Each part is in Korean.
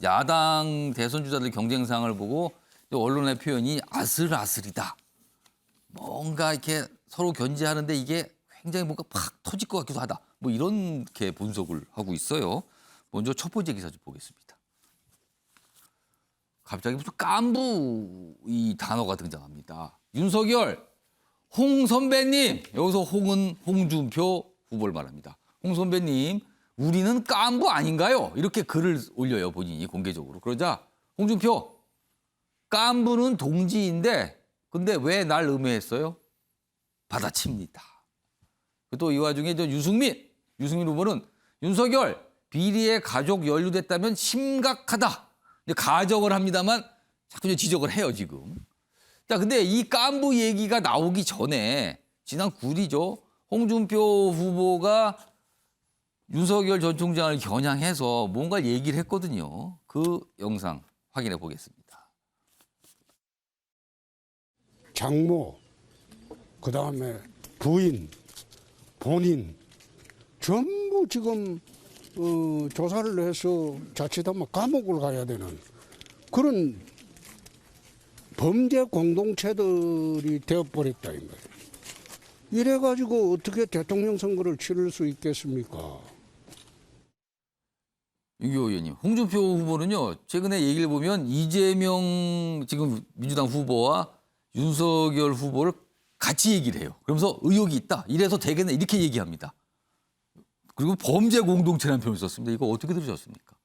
야당 대선 주자들 경쟁상을 보고 언론의 표현이 아슬아슬이다. 뭔가 이렇게 서로 견제하는데 이게 굉장히 뭔가 팍 터질 것 같기도 하다. 뭐 이렇게 분석을 하고 있어요. 먼저 첫 번째 기사 좀 보겠습니다. 갑자기 무슨 깐부 이 단어가 등장합니다. 윤석열, 홍 선배님. 여기서 홍은 홍준표 후보를 말합니다. 홍 선배님, 우리는 깐부 아닌가요? 이렇게 글을 올려요, 본인이 공개적으로. 그러자 홍준표, 깐부는 동지인데 근데 왜 날 음해했어요? 받아칩니다. 또 이 와중에 유승민 후보는 윤석열, 비리에 가족 연루됐다면 심각하다. 이제 가정을 합니다만 자꾸 지적을 해요, 지금. 자, 근데 이 깐부 얘기가 나오기 전에 지난 9일이죠. 홍준표 후보가 윤석열 전 총장을 겨냥해서 뭔가 얘기를 했거든요. 그 영상 확인해 보겠습니다. 장모, 그다음에 부인, 본인 전부 지금 조사를 해서 자칫하면 감옥을 가야 되는 그런 범죄 공동체들이 되어버렸다 이 말이에요. 이래가지고 어떻게 대통령 선거를 치를 수 있겠습니까? 유교 의원님, 홍준표 후보는요, 최근에 얘기를 보면 이재명 지금 민주당 후보와 윤석열 후보를 같이 얘기를 해요. 그러면서 의혹이 있다. 이래서 대개는 이렇게 얘기합니다. 그리고 범죄 공동체라는 표현을 썼습니다. 이거 어떻게 들으셨습니까?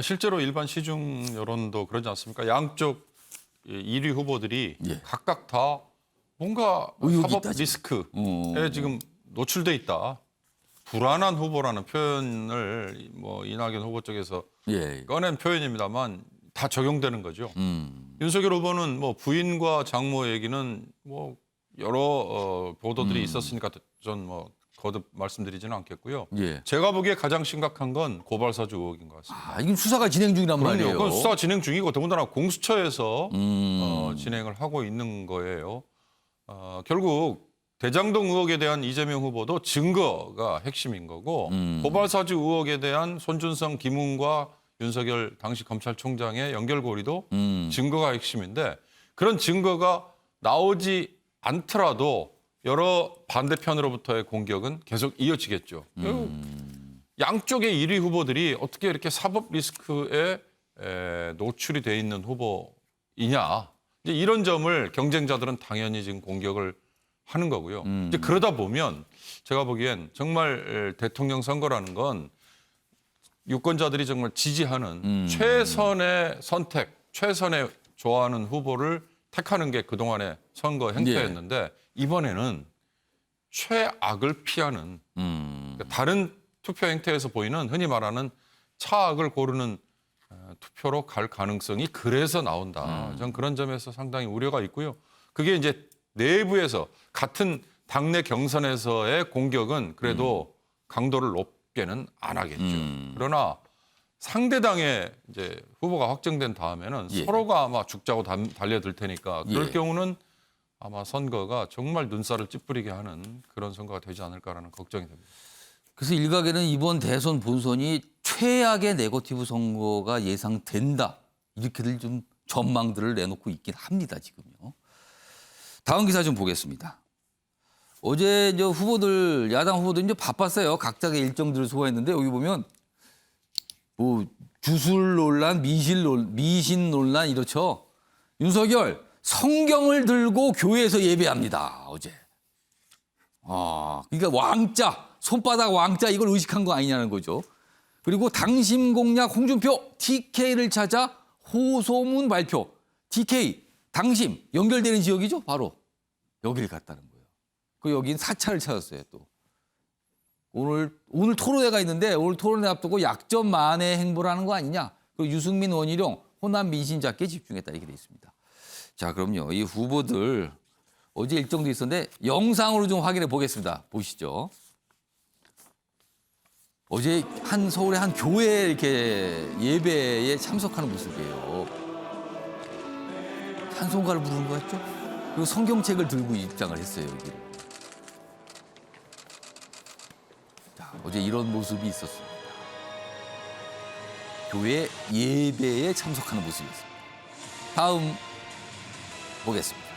실제로 일반 시중 여론도 그러지 않습니까? 양쪽 1위 후보들이 예. 각각 다 뭔가 의혹이 사법 있다, 지금. 리스크에 지금 노출돼 있다. 불안한 후보라는 표현을 뭐 이낙연 후보 쪽에서 예. 꺼낸 표현입니다만 다 적용되는 거죠. 윤석열 후보는 뭐 부인과 장모 얘기는 뭐 여러 보도들이 있었으니까 전 뭐 거듭 말씀드리지는 않겠고요. 예. 제가 보기에 가장 심각한 건 고발사주 의혹인 것 같습니다. 아, 이건 수사가 진행 중이란 말이에요. 그건 수사 진행 중이고 더군다나 공수처에서 진행을 하고 있는 거예요. 결국 대장동 의혹에 대한 이재명 후보도 증거가 핵심인 거고 고발사주 의혹에 대한 손준성, 김웅과 윤석열 당시 검찰총장의 연결고리도 증거가 핵심인데 그런 증거가 나오지 않더라도 여러 반대편으로부터의 공격은 계속 이어지겠죠. 양쪽의 1위 후보들이 어떻게 이렇게 사법 리스크에 노출이 돼 있는 후보이냐. 이제 이런 점을 경쟁자들은 당연히 지금 공격을 하는 거고요. 이제 그러다 보면 제가 보기엔 정말 대통령 선거라는 건 유권자들이 정말 지지하는 최선의 선택, 최선의 좋아하는 후보를 택하는 게 그동안의 선거 행태였는데 이번에는 최악을 피하는 그러니까 다른 투표 행태에서 보이는 흔히 말하는 차악을 고르는 투표로 갈 가능성이 그래서 나온다. 저는 그런 점에서 상당히 우려가 있고요. 그게 이제 내부에서 같은 당내 경선에서의 공격은 그래도 강도를 높게는 안 하겠죠. 그러나 상대당의 이제 후보가 확정된 다음에는 예. 서로가 아마 죽자고 달려들 테니까 그럴 예. 경우는 아마 선거가 정말 눈살을 찌푸리게 하는 그런 선거가 되지 않을까라는 걱정이 됩니다. 그래서 일각에는 이번 대선 본선이 최악의 네거티브 선거가 예상된다. 이렇게들 좀 전망들을 내놓고 있긴 합니다, 지금요. 다음 기사 좀 보겠습니다. 어제 이제 후보들, 야당 후보들 이제 바빴어요. 각자의 일정들을 소화했는데 여기 보면 뭐 주술 논란, 미신 논란 이렇죠. 윤석열 성경을 들고 교회에서 예배합니다. 어제. 그러니까 왕자, 손바닥 왕자 이걸 의식한 거 아니냐는 거죠. 그리고 당심 공약 홍준표 TK를 찾아 호소문 발표. TK, 당심 연결되는 지역이죠. 바로 여기를 갔다는 거예요. 그 여긴 사찰을 찾았어요. 또 오늘 토론회가 있는데 오늘 토론회 앞두고 약점 만의 행보를 하는 거 아니냐. 그리고 유승민, 원희룡, 호남 민심 잡기에 집중했다 이렇게 돼 있습니다. 자, 그럼요. 이 후보들 어제 일정도 있었는데 영상으로 좀 확인해 보겠습니다. 보시죠. 어제 서울의 한 교회 이렇게 예배에 참석하는 모습이에요. 찬송가를 부르는 거 같죠? 그리고 성경책을 들고 입장을 했어요, 여기를. 자, 어제 이런 모습이 있었습니다. 교회 예배에 참석하는 모습이었습니다. 다음 보겠습니다.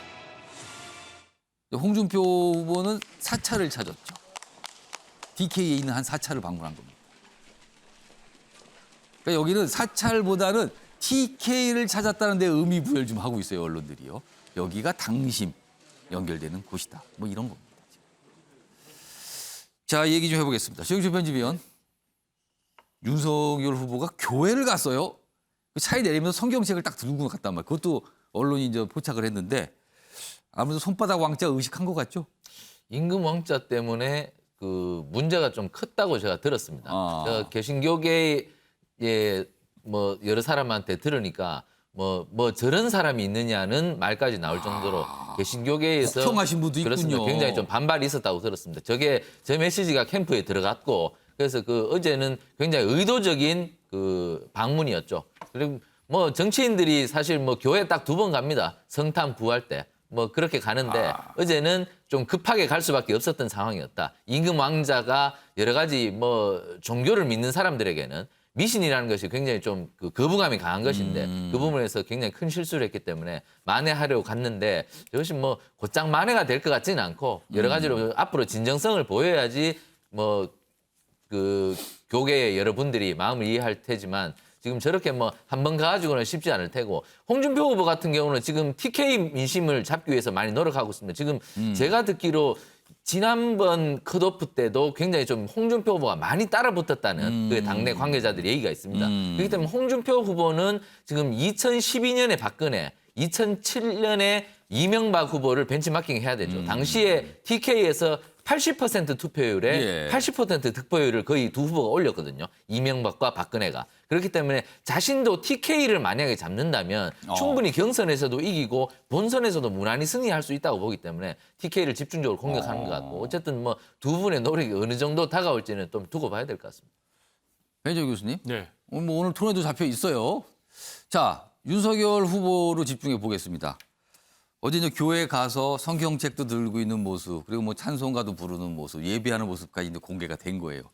홍준표 후보는 사찰을 찾았죠. DK에 있는 한 사찰을 방문한 겁니다. 그러니까 여기는 사찰보다는 TK를 찾았다는 데 의미 부여를 좀 하고 있어요, 언론들이요. 여기가 당심 연결되는 곳이다. 뭐 이런 겁니다. 자, 얘기 좀 해보겠습니다. 최영철 편집위원. 윤석열 후보가 교회를 갔어요. 차에 내리면서 성경책을 딱 들고 갔단 말이에요. 그것도 언론이 이제 포착을 했는데 아무래도 손바닥 왕자 의식한 것 같죠? 임금 왕자 때문에 그 문제가 좀 컸다고 제가 들었습니다. 제가 개신교계에 뭐 여러 사람한테 들으니까 뭐 저런 사람이 있느냐는 말까지 나올 정도로 개신교계에서 걱정하신 분도 있군요. 그렇습니다. 굉장히 좀 반발이 있었다고 들었습니다. 저게 저 메시지가 캠프에 들어갔고 그래서 그 어제는 굉장히 의도적인 그 방문이었죠. 그리고 뭐 정치인들이 사실 뭐 교회 딱 2번 갑니다. 성탄 부활 때. 뭐 그렇게 가는데 어제는 좀 급하게 갈 수밖에 없었던 상황이었다. 임금 왕자가 여러 가지 뭐 종교를 믿는 사람들에게는 미신이라는 것이 굉장히 좀 그 거부감이 강한 것인데 그 부분에서 굉장히 큰 실수를 했기 때문에 만회하려고 갔는데 이것이 뭐 곧장 만회가 될 것 같지는 않고 여러 가지로 앞으로 진정성을 보여야지 뭐 그 교계의 여러분들이 마음을 이해할 테지만 지금 저렇게 뭐 한 번 가가지고는 쉽지 않을 테고 홍준표 후보 같은 경우는 지금 TK 민심을 잡기 위해서 많이 노력하고 있습니다. 지금 제가 듣기로 지난번 컷오프 때도 굉장히 좀 홍준표 후보가 많이 따라붙었다는 그 당내 관계자들의 얘기가 있습니다. 그렇기 때문에 홍준표 후보는 지금 2012년에 박근혜, 2007년에 이명박 후보를 벤치마킹 해야 되죠. 당시에 TK에서 80% 투표율에 80% 득표율을 거의 두 후보가 올렸거든요. 이명박과 박근혜가. 그렇기 때문에 자신도 TK를 만약에 잡는다면 충분히 경선에서도 이기고 본선에서도 무난히 승리할 수 있다고 보기 때문에 TK를 집중적으로 공격하는 것 같고 어쨌든 뭐 두 분의 노력이 어느 정도 다가올지는 좀 두고 봐야 될 것 같습니다. 배정 교수님. 네. 뭐 오늘 토론에도 잡혀 있어요. 자, 윤석열 후보로 집중해 보겠습니다. 어제 이제 교회 가서 성경책도 들고 있는 모습, 그리고 뭐 찬송가도 부르는 모습, 예배하는 모습까지 이제 공개가 된 거예요.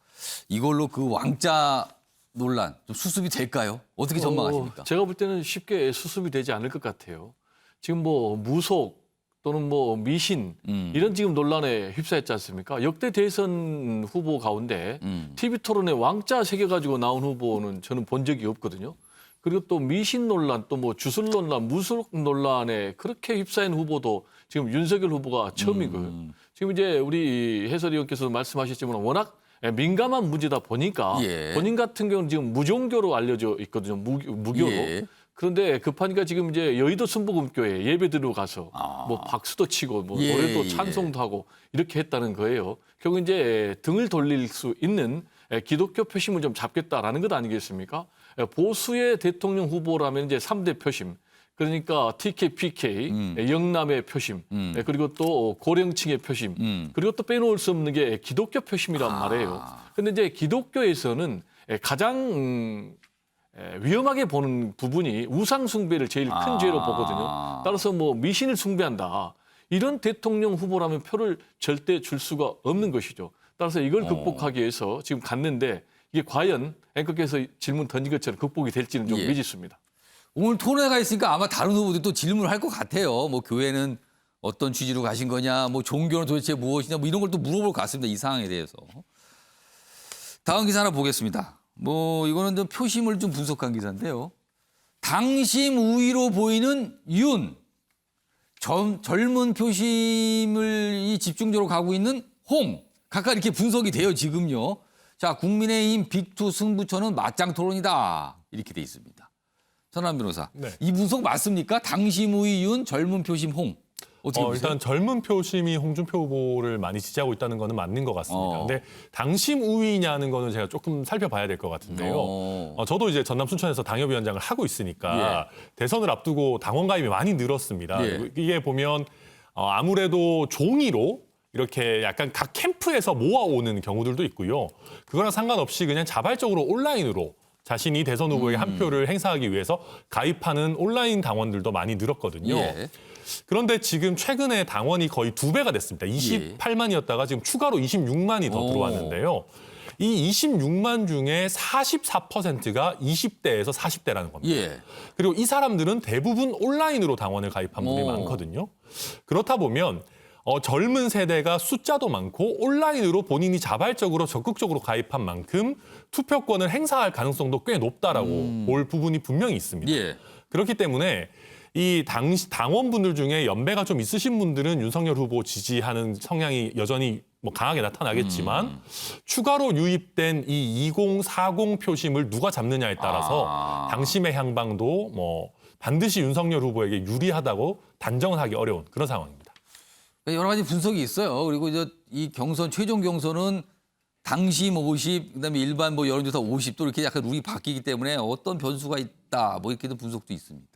이걸로 그 왕자 논란 좀 수습이 될까요? 어떻게 전망하십니까? 제가 볼 때는 쉽게 수습이 되지 않을 것 같아요. 지금 뭐 무속 또는 뭐 미신 이런 지금 논란에 휩싸였지 않습니까? 역대 대선 후보 가운데 TV 토론에 왕자 새겨가지고 나온 후보는 저는 본 적이 없거든요. 그리고 또 미신 논란, 또 뭐 주술 논란, 무속 논란에 그렇게 휩싸인 후보도 지금 윤석열 후보가 처음이고요. 지금 이제 우리 해설위원께서 말씀하셨지만 워낙 민감한 문제다 보니까 본인 같은 경우는 지금 무종교로 알려져 있거든요. 무교로. 그런데 급하니까 지금 이제 여의도 순복음교회 예배드리러 가서 뭐 박수도 치고 뭐 노래도 찬송도 하고 이렇게 했다는 거예요. 결국 이제 등을 돌릴 수 있는 기독교 표심을 좀 잡겠다라는 것 아니겠습니까? 보수의 대통령 후보라면 이제 3대 표심. 그러니까 TK, PK, 영남의 표심, 그리고 또 고령층의 표심, 그리고 또 빼놓을 수 없는 게 기독교 표심이란 말이에요. 그런데 이제 기독교에서는 가장 위험하게 보는 부분이 우상 숭배를 제일 큰 죄로 보거든요. 따라서 뭐 미신을 숭배한다. 이런 대통령 후보라면 표를 절대 줄 수가 없는 것이죠. 따라서 이걸 극복하기 위해서 지금 갔는데 이게 과연 앵커께서 질문 던진 것처럼 극복이 될지는 좀 미지수입니다. 오늘 토론회가 있으니까 아마 다른 후보들이 또 질문을 할 것 같아요. 뭐 교회는 어떤 취지로 가신 거냐, 뭐 종교는 도대체 무엇이냐, 뭐 이런 걸 또 물어볼 것 같습니다. 이 상황에 대해서. 다음 기사 하나 보겠습니다. 뭐 이거는 좀 표심을 좀 분석한 기사인데요. 당심 우위로 보이는 윤. 젊은 표심을 집중적으로 가고 있는 홍. 각각 이렇게 분석이 돼요, 지금요. 자, 국민의힘 빅2 승부처는 맞짱 토론이다. 이렇게 돼 있습니다. 전환 변호사. 네. 이 분석 맞습니까? 당심 우위 윤, 젊은 표심 홍. 어떻게 보세요? 일단 젊은 표심이 홍준표 후보를 많이 지지하고 있다는 거는 맞는 것 같습니다. 근데 당심 우위냐는 거는 제가 조금 살펴봐야 될 것 같은데요. 저도 이제 전남 순천에서 당협위원장을 하고 있으니까 대선을 앞두고 당원 가입이 많이 늘었습니다. 이게 보면 아무래도 종이로 이렇게 약간 각 캠프에서 모아오는 경우들도 있고요. 그거랑 상관없이 그냥 자발적으로 온라인으로 자신이 대선 후보에게 한 표를 행사하기 위해서 가입하는 온라인 당원들도 많이 늘었거든요. 그런데 지금 최근에 당원이 거의 2배가 됐습니다. 28만이었다가 지금 추가로 26만이 더 들어왔는데요. 이 26만 중에 44%가 20대에서 40대라는 겁니다. 예. 그리고 이 사람들은 대부분 온라인으로 당원을 가입한 분이 많거든요. 그렇다 보면 젊은 세대가 숫자도 많고 온라인으로 본인이 자발적으로 적극적으로 가입한 만큼 투표권을 행사할 가능성도 꽤 높다라고 볼 부분이 분명히 있습니다. 예. 그렇기 때문에 이 당원분들 중에 연배가 좀 있으신 분들은 윤석열 후보 지지하는 성향이 여전히 뭐 강하게 나타나겠지만 추가로 유입된 이 2040 표심을 누가 잡느냐에 따라서 당심의 향방도 뭐 반드시 윤석열 후보에게 유리하다고 단정을 하기 어려운 그런 상황입니다. 여러 가지 분석이 있어요. 그리고 이제 이 경선 최종 경선은 당심 50, 그다음에 일반 뭐 여론조사 50도 이렇게 약간 룰이 바뀌기 때문에 어떤 변수가 있다 뭐 이렇게 분석도 있습니다.